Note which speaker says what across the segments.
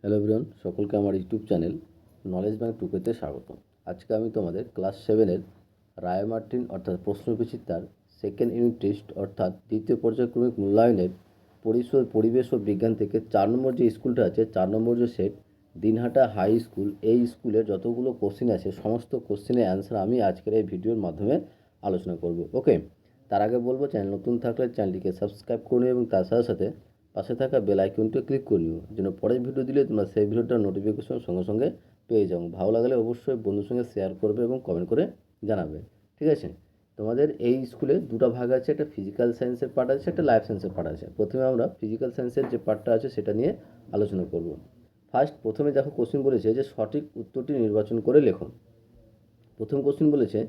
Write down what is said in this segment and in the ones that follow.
Speaker 1: Hello everyone, সকলকে আমার YouTube channel knowledge bank টুকেতে স্বাগত। আজকে আমি তোমাদের ক্লাস 7-এর রায় মার্টিন অর্থাৎ প্রশ্নবিচিত্রার সেকেন্ড ইউনিট টেস্ট অর্থাৎ দ্বিতীয় পর্যায়ক্রমিক মূল্যায়নের পরিবেশ ও বিজ্ঞান থেকে 4 নম্বর যে স্কুলটা আছে, 4 নম্বর যে সেট দিনহাটা হাই স্কুল, এই স্কুলের যতগুলো কোশ্চেন আছে সমস্ত কোশ্চেনের অ্যান্সার আমি আজকের এই ভিডিওর মাধ্যমে আলোচনা করব। ওকে, তার আগে বলবো চ্যানেল নতুন থাকলে চ্যানেলটিকে সাবস্ক্রাইব করে নিও এবং তার সাথে সাথে পাশে থাকা বেল আইকনটি ক্লিক করে নিও, যেন পরের ভিডিও দিলে তোমরা সেই ভিডিওটার নোটিফিকেশন সঙ্গে সঙ্গে পেয়ে যাও। ভালো লাগলে অবশ্যই বন্ধুর সঙ্গে শেয়ার করবে এবং কমেন্ট করে জানাবে। ঠিক আছে, তোমাদের এই স্কুলে দুটো ভাগ আছে, একটা ফিজিক্যাল সায়েন্সের পার্ট আছে, একটা লাইফ সায়েন্সের পার্ট আছে। প্রথমে আমরা ফিজিক্যাল সায়েন্সের যে পার্টটা আছে সেটা নিয়ে আলোচনা করব। প্রথমে দেখো কোশ্চেন বলেছে যে সঠিক উত্তরটি নির্বাচন করে লেখো। প্রথম কোশ্চেন বলেছে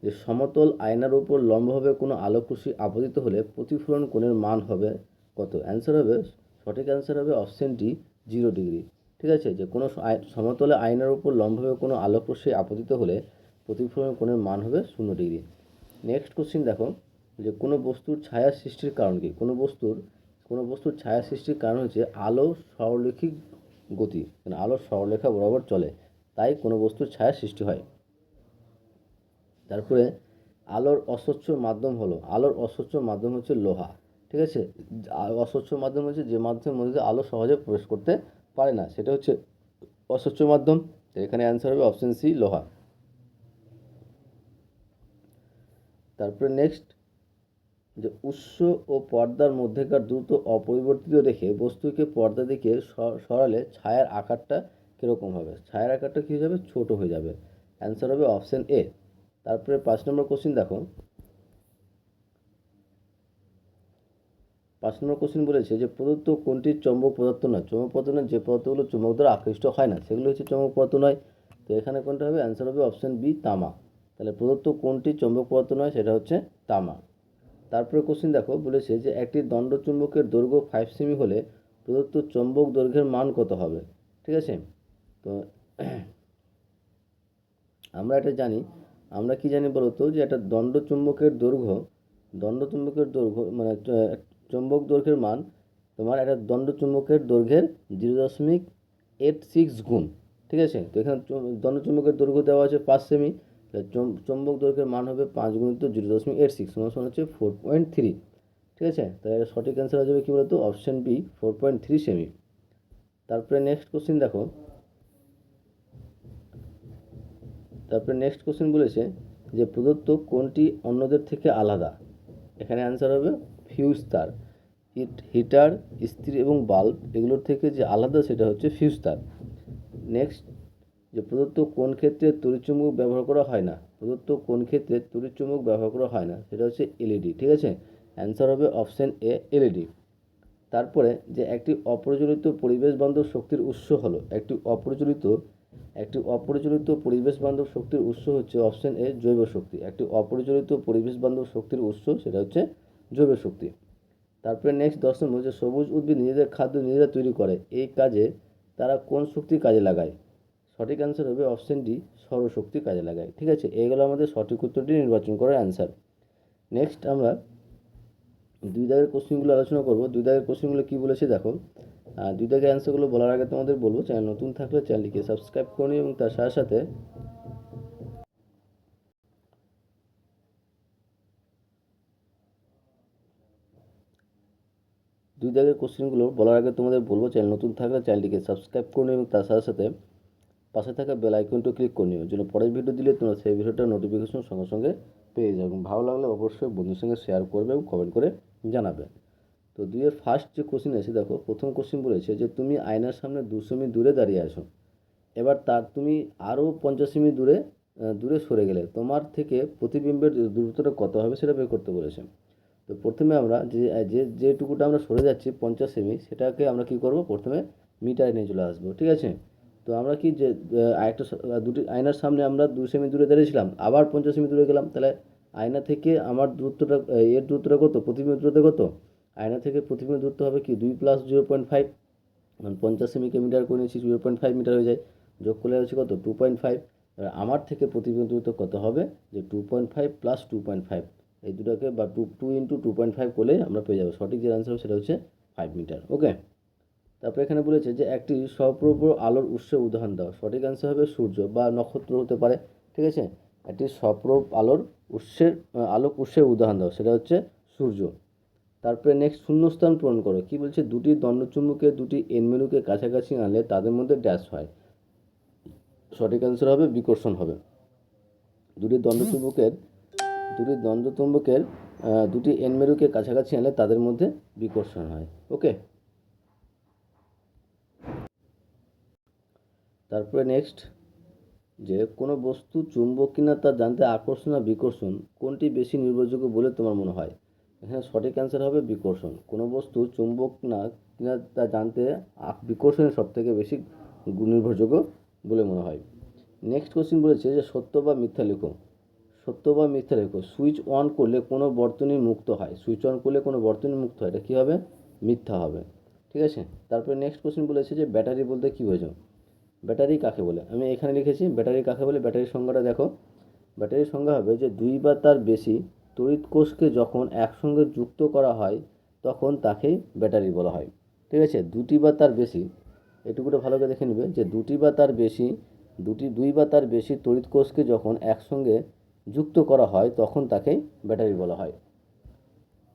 Speaker 1: যে সমতল আয়নার উপর লম্বভাবে কোনো আলোকরশ্মি আপতিত হলে প্রতিফলন কোণের মান হবে কত? অ্যান্সার হবে, সঠিক অ্যান্সার হবে অপশন ডি, 0 ডিগ্রি। ঠিক আছে, যে কোনো সমতলে আয়নার উপর লম্বভাবে কোনো আলোকরশ্মি আপতিত হলে প্রতিফলন কোণের মান হবে 0 ডিগ্রি। নেক্সট কোশ্চেন দেখো যে কোনো বস্তুর ছায়া সৃষ্টির কারণ কি? কোনো বস্তুর ছায়া সৃষ্টির কারণ হচ্ছে আলো সরলরৈখিক গতি, মানে আলো সরলরেখা বরাবর চলে, তাই কোনো বস্তুর ছায়া সৃষ্টি হয়। তারপরে আলোর অস্বচ্ছ মাধ্যম হচ্ছে লোহা। ঠিক আছে, অস্বচ্ছ মাধ্যম হচ্ছে যে মাধ্যমের মধ্যে আলো সহজে প্রবেশ করতে পারে না, সেটা হচ্ছে অস্বচ্ছ মাধ্যম। এখানে অ্যান্সার হবে অপশন সি, লোহা। তারপরে নেক্সট, যে উৎস ও পর্দার মধ্যেকার দ্রুত অপরিবর্তিত রেখে বস্তুকে পর্দা দিকে সরালে ছায়ার আকারটা কীরকম হবে? ছায়ার আকারটা কী হয়ে যাবে? ছোট হয়ে যাবে। অ্যান্সার হবে অপশন এ। তারপরে 5 নম্বর কোশ্চিন দেখো। 5 নম্বর কোশ্চেন বলেছে যে প্রদত্ত কোনটি চৌম্বক পদার্থ নয়? চৌম্বক পদার্থ নয় যে পদার্থগুলো চুম্বক দ্বারা আকৃষ্ট হয় না, সেগুলো হচ্ছে চৌম্বক পদার্থ নয়। তো এখানে কোনটা হবে? অ্যান্সার হবে অপশন বি, তামা। তাহলে প্রদত্ত কোনটি চৌম্বক পদার্থ নয়, সেটা হচ্ছে তামা। তারপরে কোশ্চেন দেখো, বলেছে যে একটি দণ্ডচুম্বকের দৈর্ঘ্য 5 সেমি হলে প্রদত্ত চৌম্বক দৈর্ঘ্যের মান কত হবে? ঠিক আছে, তো আমরা এটা জানি, আমরা কি জানি বলতো, যে একটা দণ্ডচুম্বকের দৈর্ঘ্য মানে চৌম্বক দৈর্ঘ্যের মান তোমার একটা দণ্ডচুম্বকের দৈর্ঘ্যের 0.86 গুণ। ঠিক আছে, তো এখানে দণ্ডচুম্বকের দৈর্ঘ্য দেওয়া আছে 5 সেমি, চৌম্বক দৈর্ঘ্যের মান হবে 5 গুণিত 0.86 সমান হচ্ছে 4.3। ঠিক আছে, তাহলে সঠিক অ্যান্সার হয়ে যাবে কী বলতো? অপশন বি, 4.3 সেমি। তারপরে নেক্সট কোশ্চেন দেখো। বলেছে যে প্রদত্ত কোনটি অন্যদের থেকে আলাদা? এখানে অ্যান্সার হবে ফিউজ তার। হিটার, ইস্ত্রি এবং বাল্ব এগুলোর থেকে যে আলাদা সেটা হচ্ছে ফিউজ তার। নেক্সট, যে প্রদত্ত কোন ক্ষেত্রে তড়িৎচুম্বক ব্যবহার করা হয় না? সেটা হচ্ছে এলইডি। ঠিক আছে, অ্যান্সার হবে অপশন এ, এলইডি। তারপরে যে একটি অপ্রচলিত পরিবেশ বান্ধব শক্তির উৎস হলো, একটি অপরিচালিত পরিবেশ বান্ধব শক্তির উৎস হচ্ছে অপশন এ, জৈব শক্তি। একটি অপরিচালিত পরিবেশ বান্ধব শক্তির উৎস সেটা হচ্ছে জৈব শক্তি। তারপরে নেক্সট 10 নম্বর, যে সবুজ উদ্ভিদ নিজেদের খাদ্য নিজেরা তৈরি করে, এই কাজে তারা কোন শক্তি কাজে লাগায়? সঠিক অ্যান্সার হবে অপশন ডি, সৌরশক্তি কাজে লাগায়। ঠিক আছে, এইগুলো আমাদের সঠিক উত্তরটি নির্বাচন করার অ্যান্সার। নেক্সট আমরা 2 দাগের কোশ্চেনগুলো আলোচনা করব। 2 দাগের কোশ্চেনগুলো কী বলেছে দেখো। 2 দাগের অ্যান্সারগুলো বলার আগে তোমাদের বলবো, চ্যানেল নতুন থাকলে চ্যানেলটিকে সাবস্ক্রাইব করে নিও এবং তার সাথে সাথে 2 দাগের কোশ্চেনগুলো বলার আগে তোমাদের বলবো, চ্যানেল নতুন থাকলে চ্যানেলটিকে সাবস্ক্রাইব করে নিও এবং তার সাথে সাথে পাশে থাকা বেল আইকনটা ক্লিক করে নিও, যেন পরের ভিডিও দিলে তোমরা সেই ভিডিওটার নোটিফিকেশন সঙ্গে সঙ্গে পেয়ে যাবে। এবং ভালো লাগলে অবশ্যই বন্ধুর সঙ্গে শেয়ার করবে এবং কমেন্ট করে জানাবে। তো 2 এর ফার্স্ট যে কোশ্চেন আছে দেখো, প্রথম কোশ্চেন বলেছে যে তুমি আয়নার সামনে 200 মিটার দূরে দাঁড়িয়ে আছো, এবার তুমি আরও 50 সেমি দূরে সরে গেলে তোমার থেকে প্রতিবিম্বের দূরত্বটা কত হবে সেটা বের করতে বলেছে। তো প্রথমে আমরা যেটুকুটা আমরা সরে যাচ্ছি 50 সেমি, সেটাকে আমরা কি করব, প্রথমে মিটারে নিয়ে চলে আসবো। ঠিক আছে, তো আমরা কি যে দুটি আয়নার সামনে আমরা 2 সেমি দূরে দাঁড়িয়েছিলাম, আবার 50 সেমি দূরে গেলাম, তাহলে আয়না থেকে আমার দূরত্বটা, এর দূরত্বটা কত, প্রতিবিম্বের দূরত্ব কত? আয়না থেকে প্রতিবিম্বের দূরত্ব হবে কি 2 + 0.5, 50 সেমিকে মিটার করে নিয়েছি, 0.5 মিটার হয়ে যায়, যোগ করলে হচ্ছে কত, 2.5। আমার থেকে প্রতিবিম্বের দূরত্ব কত হবে, যে 2.5 + 2.5, এই দুটাকে বা 2 × 2.5 করলে আমরা পেয়ে যাবো। সঠিক যে অ্যান্সার হবে সেটা হচ্ছে 5 মিটার। ওকে, তারপর এখানে বলেছে যে একটি স্বপ্রভ আলোর উৎসের উদাহরণ দাও। সঠিক অ্যান্সার হবে সূর্য বা নক্ষত্র হতে পারে। ঠিক আছে, একটি স্বপ্রভ আলোক উৎসের উদাহরণ দাও, সেটা হচ্ছে সূর্য। তারপরে নেক্সট শূন্যস্থান পূরণ করো। কি বলছে, দুটি দণ্ডচুম্বকে দুটি এন মেরুকে কাছাকাছি আনলে তাদের মধ্যে ড্যাশ হয়। সঠিক অ্যান্সার হবে বিকর্ষণ হবে। দুটি দণ্ডচুম্বকের দুটি এন মেরুকে কাছাকাছি আনলে তাদের মধ্যে বিকর্ষণ হয়। ওকে, তারপরে নেক্সট যে কোনো বস্তু চুম্বক কিনা তা জানতে আকর্ষণ আর বিকর্ষণ কোনটি বেশি নির্ভরযোগ্য বলে তোমার মনে হয়? এখানে সঠিক অ্যান্সার হবে বিকর্ষণ। কোনো বস্তু চুম্বক না কিনা তা জানতে বিকর্ষণের সবথেকে বেশি নির্ভরযোগ্য বলে মনে হয়। নেক্সট কোশ্চিন বলেছে যে সত্য বা মিথ্যা লেখো। সুইচ অন করলে কোনো বর্তনী মুক্ত হয়। এটা কী হবে? মিথ্যা হবে। ঠিক আছে, তারপরে নেক্সট কোশ্চিন বলেছে যে ব্যাটারি বলতে কী বোঝো? ব্যাটারি কাকে বলে? আমি এখানে লিখেছি ব্যাটারি কাকে বলে। ব্যাটারির সংজ্ঞাটা দেখো। ব্যাটারির সংজ্ঞা হবে যে দুই বা তার বেশি তড়িৎ কোষকে যখন একসঙ্গে যুক্ত করা হয় তখন তাকেই ব্যাটারি বলা হয়। ঠিক আছে, দুটি বা তার বেশি, এটুকুটা ভালো করে দেখে নেবে যে দুই বা তার বেশি তড়িৎ কোষকে যখন একসঙ্গে যুক্ত করা হয় তখন তাকেই ব্যাটারি বলা হয়।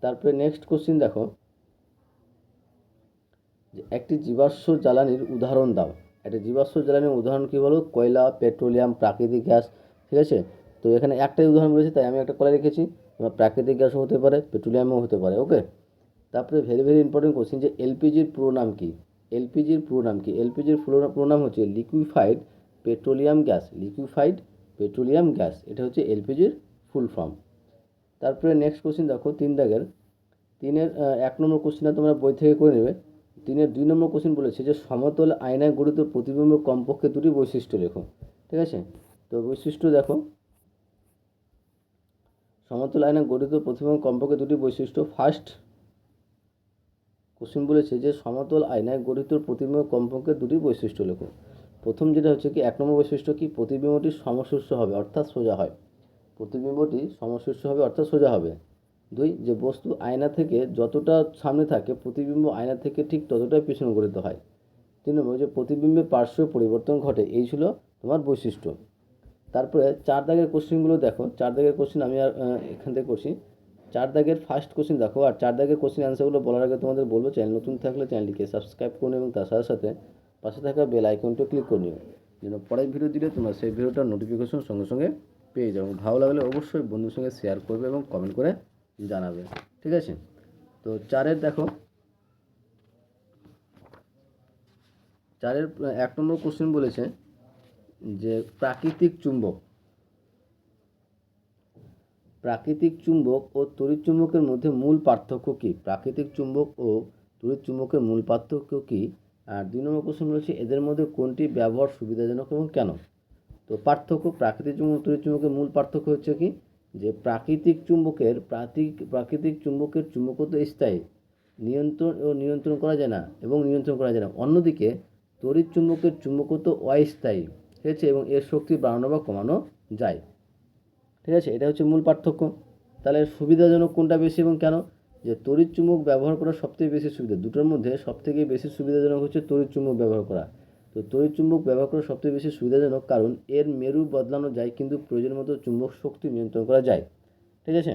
Speaker 1: তারপরে নেক্সট কোশ্চিন দেখো যে একটি জীবাশ্ম জ্বালানির উদাহরণ দাও। একটা জীবাশ্ম জ্বালানির উদাহরণ কী বলো? কয়লা, পেট্রোলিয়াম, প্রাকৃতিক গ্যাস। ঠিক আছে, তো এখানে একটাই উদাহরণ রয়েছে তাই আমি একটা কয়লা রেখেছি। তোমার প্রাকৃতিক গ্যাসও হতে পারে, পেট্রোলিয়ামও হতে পারে। ওকে, তারপরে ভেরি ভেরি ইম্পর্টেন্ট কোশ্চিন যে এলপিজির পুরো নাম কি? এলপিজির পুরো নাম হচ্ছে লিকুইফাইড পেট্রোলিয়াম গ্যাস। এটা হচ্ছে এলপিজির ফুল ফর্ম। তারপরে নেক্সট কোশ্চিন দেখো 3 দাগের 1 নম্বর কোশ্চিনটা তোমরা বই থেকে করে নেবে। 2 নম্বর কোশ্চিন বলেছে যে সমতল আয়নায় গঠিত প্রতিবিম্ব কমপক্ষে দুটি বৈশিষ্ট্য লেখো। ঠিক আছে, তো বৈশিষ্ট্য দেখো, সমতল আয়নায় গঠিত প্রতিবিম্ব কমপক্ষে দুটি বৈশিষ্ট্য। ফার্স্ট কোশ্চিন বলেছে যে সমতল আয়নায় গঠিত প্রতিবিম্ব কমপক্ষে দুটি বৈশিষ্ট্য লেখো। প্রথম যেটা হচ্ছে কি 1 নম্বর বৈশিষ্ট্য কি? প্রতিবিম্বটি সমশীর্ষ হবে অর্থাৎ সোজা হয়। 2 যে বস্তু আয়না থেকে যতটা সামনে থাকে প্রতিবিম্ব আয়না থেকে ঠিক ততটাই পিছনে গঠিত হয়। 3 নম্বর যে প্রতিবিম্বের পার্শ্ব পরিবর্তন ঘটে। এই ছিল তোমার বৈশিষ্ট্য। তারপরে 4 দাগের কোশ্চেনগুলো দেখো। 4 দাগের কোশ্চেন আমি আর এখান থেকে করছি। 4 দাগের ফার্স্ট কোশ্চেন দেখো, আর 4 দাগের কোশ্চেন অ্যান্সারগুলো বলার আগে তোমাদের বলবো চ্যানেল নতুন থাকলে চ্যানেলটিকে সাবস্ক্রাইব করুন এবং তার সাথে সাথে পাশে থাকা বেল আইকনটা ক্লিক করে নিও, যেন পরের ভিডিও দিলে তোমরা সেই ভিডিওটার নোটিফিকেশন সঙ্গে সঙ্গে পেয়ে যাও। ভালো লাগলে অবশ্যই বন্ধুর সঙ্গে শেয়ার করবে এবং কমেন্ট করে জানাবে। ঠিক আছে, তো 4-এর দেখো, 4-এর 1 নম্বর কোশ্চেন বলেছে যে প্রাকৃতিক চুম্বক ও তড়িৎ চুম্বকের মধ্যে মূল পার্থক্য কী? প্রাকৃতিক চুম্বক ও তড়িৎ চুম্বকের মূল পার্থক্য কী? আর 2 নম্বর কোশ্চেন বলেছে এদের মধ্যে কোনটি ব্যবহার সুবিধাজনক এবং কেন? তো পার্থক্য, প্রাকৃতিক চুম্বক তড়িৎ চুম্বকের মূল পার্থক্য হচ্ছে কি যে প্রাকৃতিক চুম্বকের চুম্বকত্ব স্থায়ী, নিয়ন্ত্রণ করা যায় না। অন্যদিকে তড়িৎ চুম্বকের চুম্বকত্ব অস্থায়ী, ঠিক আছে, এবং এর শক্তি বাড়ানো বা কমানো যায়। ঠিক আছে, এটা হচ্ছে মূল পার্থক্য। তাহলে সুবিধাজনক কোনটা বেশি এবং কেন? যে তড়িৎ চুম্বক ব্যবহার করা সবথেকে বেশি সুবিধা, দুটোর মধ্যে সবথেকে বেশি সুবিধাজনক হচ্ছে তড়িৎ চুম্বক ব্যবহার করা। তো তড়িৎ চুম্বক ব্যবহার করা সবথেকে বেশি সুবিধাজনক, কারণ এর মেরু বদলানো যায় কিন্তু প্রয়োজন মতো চুম্বক শক্তি নিয়ন্ত্রণ করা যায়। ঠিক আছে,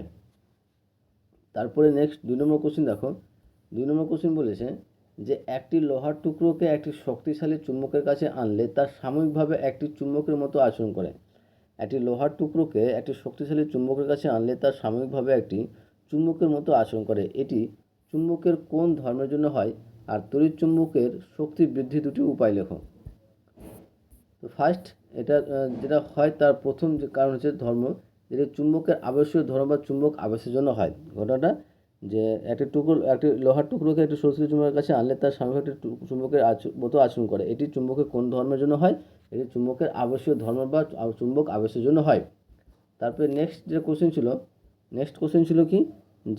Speaker 1: তারপরে নেক্সট 2 নম্বর কোশ্চিন দেখো। 2 নম্বর কোশ্চিন বলেছে যে একটি লোহার টুকরোকে একটি শক্তিশালী চুম্বকের কাছে আনলে তার সাময়িকভাবে একটি চুম্বকের মতো আচরণ করে। একটি লোহার টুকরোকে একটি শক্তিশালী চুম্বকের কাছে আনলে তার সাময়িকভাবে একটি চুম্বকের মতো আচরণ করে। এটি চুম্বকের কোন ধর্মের জন্য হয়? আর তড়িৎ চুম্বকের শক্তি বৃদ্ধি দুটি উপায় লেখো। তো ফার্স্ট এটা যেটা হয় তার প্রথম যে কারণ হচ্ছে ধর্ম, যেটা চুম্বকের আবশ্যীয় ধর্ম বা চুম্বক আবেশের জন্য হয়। ঘটনাটা যে একটি লোহার টুকরোকে একটি শক্তিশালী চুম্বকের কাছে আনলে তার সাময়িক একটি চুম্বকের মতো আচরণ করে। এটি চুম্বকের কোন ধর্মের জন্য হয়? এটি চুম্বকের আবশ্যীয় ধর্ম বা চুম্বক আবেশের জন্য হয়। তারপরে নেক্সট কোশ্চেন ছিল কি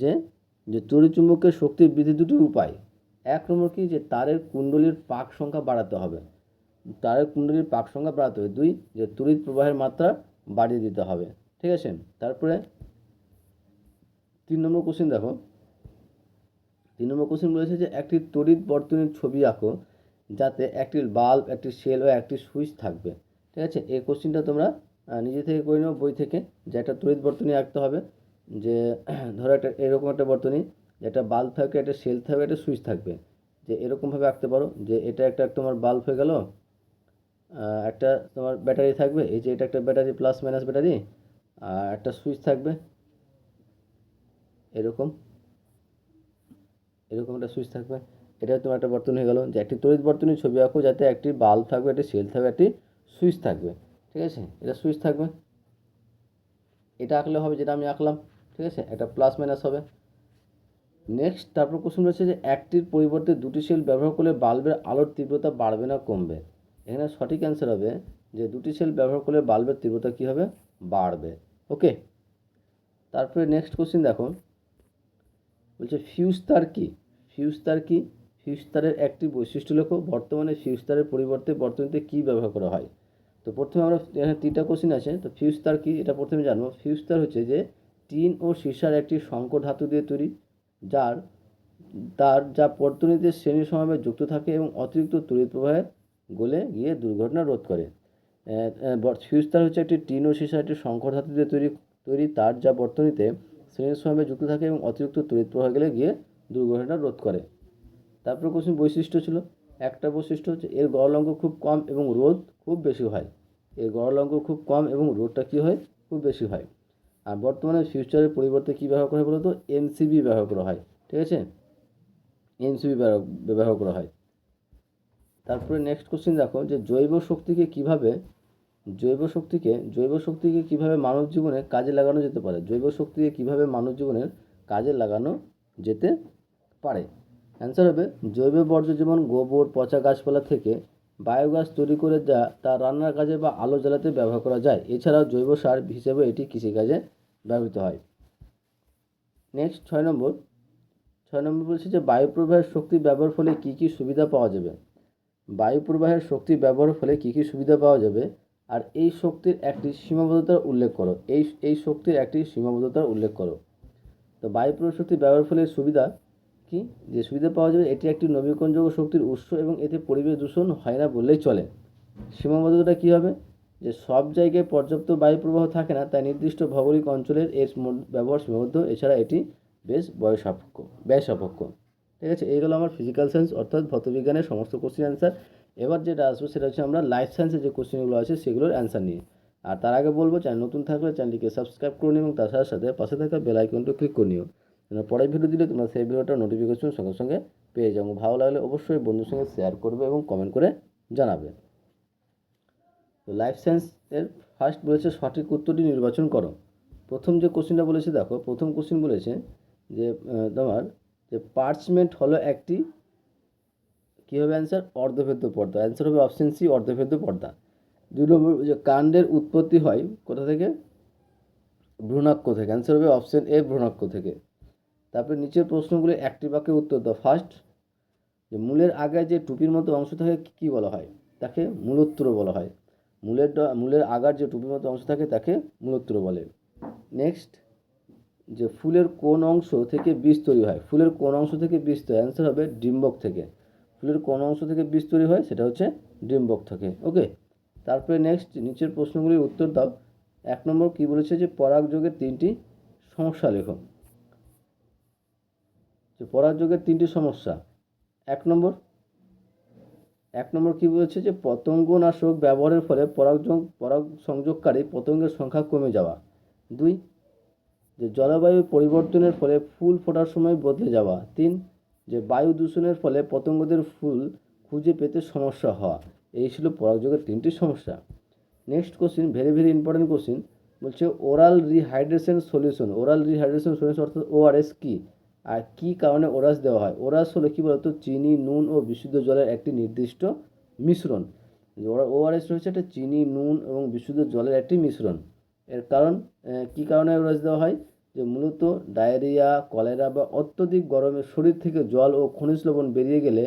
Speaker 1: যে তড়িৎ চুম্বকের শক্তি বৃদ্ধি দুটি উপায়। 1 নম্বর কি যে তারের কুণ্ডলীর পাক সংখ্যা বাড়াতে হবে। 2 যে তড়িৎ প্রবাহের মাত্রা বাড়িয়ে দিতে হবে। ঠিক আছে, তারপরে 3 নম্বর কোশ্চেন দেখো। 3 নম্বর কোশ্চেন বলেছে যে একটি তড়িৎ বর্তনীর ছবি আঁকো যাতে একটি বাল্ব, একটি সেল ও একটি সুইচ থাকবে। ঠিক আছে, এই কোশ্চেনটা তোমরা নিজে থেকে করে নেবো বই থেকে, যে একটা তড়িৎ বর্তনী আঁকতে হবে। যে ধরো একটা এরকম একটা বর্তনী, একটা বাল্ব থাকবে, একটা সেল থাকবে, একটা সুইচ থাকবে। যে এরকমভাবে আঁকতে পারো যে এটা একটা তোমার বাল্ব হয়ে গেল, একটা তোমার ব্যাটারি থাকবে, এই যে এটা একটা ব্যাটারি, প্লাস মাইনাস ব্যাটারি, আর একটা সুইচ থাকবে এরকম, এরকম একটা সুইচ থাকবে। এটা তোমার একটা বর্তনী হয়ে গেল। যে একটি তড়িৎ বর্তনীর ছবি আঁকো যাতে একটি বাল্ব থাকবে, একটি সেল থাকবে, একটি সুইচ থাকবে। ঠিক আছে, এটা সুইচ থাকবে, এটা আঁকলে হবে যেটা আমি আঁকলাম। ঠিক আছে, একটা প্লাস মাইনাস হবে। নেক্সট তারপর কোশ্চেন রয়েছে যে একটির পরিবর্তে দুটি সেল ব্যবহার করলে বাল্বের আলোর তীব্রতা বাড়বে না কমবে। এখানে সঠিক অ্যান্সার হবে যে দুটি সেল ব্যবহার করলে বাল্বের তীব্রতা কী হবে, বাড়বে। ওকে, তারপরে নেক্সট কোশ্চেন দেখো, বলছে ফিউজ তার কি। ফিউজ তার কি? ফিউজ তারের একটি বৈশিষ্ট্য লেখো। বর্তমানে ফিউজ তারের পরিবর্তে বর্তনীতে কী ব্যবহার করা হয়। তো প্রথমে আমরা এখানে 3টা কোশ্চেন আছে, তো ফিউজ তার কি এটা প্রথমে জানবো। ফিউজ তার হচ্ছে যে টিন ও সীসার একটি সংকর ধাতু দিয়ে তৈরি, যার যা বর্তনীতে শ্রেণী সমাবে যুক্ত থাকে এবং অতিরিক্ত তড়িৎ প্রবাহে গলে গিয়ে দুর্ঘটনা রোধ করে। ফিউজ তার হচ্ছে একটি টিন ও সীসার একটি সংকর ধাতু দিয়ে তৈরি তার, যা বর্তনীতে শ্রেণীর সমাবে যুক্ত থাকে এবং অতিরিক্ত তড়িৎ প্রবাহ গেলে গিয়ে দুর্ঘটনা রোধ করে। তারপর কোশ্চেন বৈশিষ্ট্য ছিল, একটা বৈশিষ্ট্য হচ্ছে এর গড়লঙ্ঘ খুব কম এবং রোধ খুব বেশি হয়। এর গড়লঙ্ঘ খুব কম এবং রোধটা কী হয়, খুব বেশি হয়। আর বর্তমানে ফিউচারের পরিবর্তে কী ব্যবহার করা হয় বলো তো, এমসিবি ব্যবহার করা হয়। ঠিক আছে, এমসিবি ব্যবহার করা হয়। তারপরে নেক্সট কোশ্চেন দেখো যে জৈব শক্তিকে কিভাবে মানব জীবনে কাজে লাগানো যেতে পারে। জৈব শক্তিকে কিভাবে মানব জীবনের কাজে লাগানো যেতে পারে। অ্যান্সার হবে জৈব বর্জ্য যেমন গোবর, পচা গাছপালা থেকে বায়োগ্যাস তৈরি করে যা তা রান্নার কাজে বা আলো জ্বালাতে ব্যবহার করা যায়। এছাড়াও জৈব সার হিসেবে এটি কৃষিকাজে ব্যবহৃত হয়। নেক্সট 6 নম্বর বলছে যে বায়ু প্রবাহের শক্তি ব্যবহার ফলে কী কী সুবিধা পাওয়া যাবে। বায়ু প্রবাহের শক্তি ব্যবহারের ফলে কী কী সুবিধা পাওয়া যাবে, আর এই শক্তির একটি সীমাবদ্ধতার উল্লেখ করো। এই শক্তির একটি সীমাবদ্ধতার উল্লেখ করো। তো বায়ু প্রবাহ শক্তি ব্যবহার ফলে সুবিধা কি, যে সুবিধা পাওয়া যাবে, এটি একটি নবীকরণযোগ্য শক্তির উৎস এবং এতে পরিবেশ দূষণ হয় না বললেই চলে। সীমাবদ্ধতা কী হবে, যে সব জায়গায় পর্যাপ্ত বায়ু প্রবাহ থাকে না, তাই নির্দিষ্ট ভৌগোলিক অঞ্চলের এর ব্যবহার সীমাবদ্ধ। এছাড়া এটি বেশ ব্যয় সাপেক্ষ। ঠিক আছে, এইগুলো আমার ফিজিক্যাল সায়েন্স অর্থাৎ ভৌতবিজ্ঞানের সমস্ত কোশ্চেন অ্যান্সার। এবার যেটা আসবে সেটা হচ্ছে আমরা লাইফ সায়েন্সের যে কোশ্চেনগুলো আছে সেগুলোর অ্যান্সার নিয়ে। আর তার আগে বলবো, চ্যানেল নতুন থাকলে চ্যানেলটিকে সাবস্ক্রাইব করে নিও এবং তার সাথে সাথে পাশে থাকা বেল আইকনটা ক্লিক করে নিও। পরের ভিডিও দিলে তোমরা সেই ভিডিওটার নোটিফিকেশন সঙ্গে সঙ্গে পেয়ে যাবো। ভালো লাগলে অবশ্যই বন্ধুর সঙ্গে শেয়ার করবে এবং কমেন্ট করে জানাবে। তো লাইফ সায়েন্সের ফার্স্ট বলেছে সঠিক উত্তরটি নির্বাচন করো। প্রথম যে কোশ্চেনটা বলেছে দেখো, প্রথম কোশ্চেন বলেছে যে তোমার যে পার্চমেন্ট হলো একটি কী হবে অ্যান্সার, অর্ধভেদ্য পর্দা। অ্যান্সার হবে অপশন সি, অর্ধভেদ্য পর্দা। 2 নম্বর যে কাণ্ডের উৎপত্তি হয় কোথা থেকে, ভ্রূণাক্ষ থেকে। অ্যান্সার হবে অপশন এ, ভ্রূণাক্ষ থেকে। তারপরে নিচের প্রশ্নগুলি একটি বাক্যে উত্তর দাও। ফার্স্ট, যে মূলের আগায় যে টুপির মতো অংশ থাকে কী বলা হয়, তাকে মূলোত্তর বলা হয়। মূলের আগার যে টুপির মতো অংশ থাকে তাকে মূলোত্তর বলে। নেক্সট, যে ফুলের কোন অংশ থেকে বীজ তৈরি হয়। ফুলের কোন অংশ থেকে বীজ তৈরি, অ্যান্সার হবে ডিম্বক থেকে। ফুলের কোন অংশ থেকে বীজ তৈরি হয়, সেটা হচ্ছে ডিম্বক থেকে। ওকে, তারপরে নেক্সট নিচের প্রশ্নগুলির উত্তর দাও। 1 নম্বর কী বলেছে, যে পরাগযোগের 3টি সমস্যা লেখো। যে পরাগযোগের 3টি সমস্যা। 1 নম্বর কী বলেছে, যে পতঙ্গনাশক ব্যবহারের ফলে পরাগ সংযোগকারী পতঙ্গের সংখ্যা কমে যাওয়া। 2, যে জলবায়ু পরিবর্তনের ফলে ফুল ফোটার সময় বদলে যাওয়া। 3, যে বায়ু দূষণের ফলে পতঙ্গদের ফুল খুঁজে পেতে সমস্যা হওয়া। এই ছিল পরাগযোগের 3টি সমস্যা। Next question, very very important question, বলছে oral rehydration solution. Oral rehydration solution অর্থাৎ ওআরএস কী, আর কী কারণে ওরাস দেওয়া হয়। ওরাস হলো কী বলতো, চিনি, নুন ও বিশুদ্ধ জলের একটি নির্দিষ্ট মিশ্রণ। ওআরএস হচ্ছে একটা চিনি, নুন এবং বিশুদ্ধ জলের একটি মিশ্রণ। এর কারণ কী কারণে ওরাস দেওয়া হয়, যে মূলত ডায়রিয়া, কলেরা বা অত্যধিক গরমে শরীর থেকে জল ও খনিজ লবণ বেরিয়ে গেলে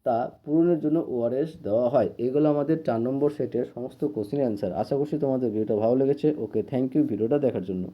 Speaker 1: তা পূরণের জন্য ওআরএস দেওয়া হয়। এগুলো আমাদের 4 নম্বর সেটের সমস্ত কোশ্চেনের অ্যান্সার। আশা করছি তোমাদের ভিডিওটা ভালো লেগেছে। ওকে, থ্যাংক ইউ ভিডিওটা দেখার জন্য।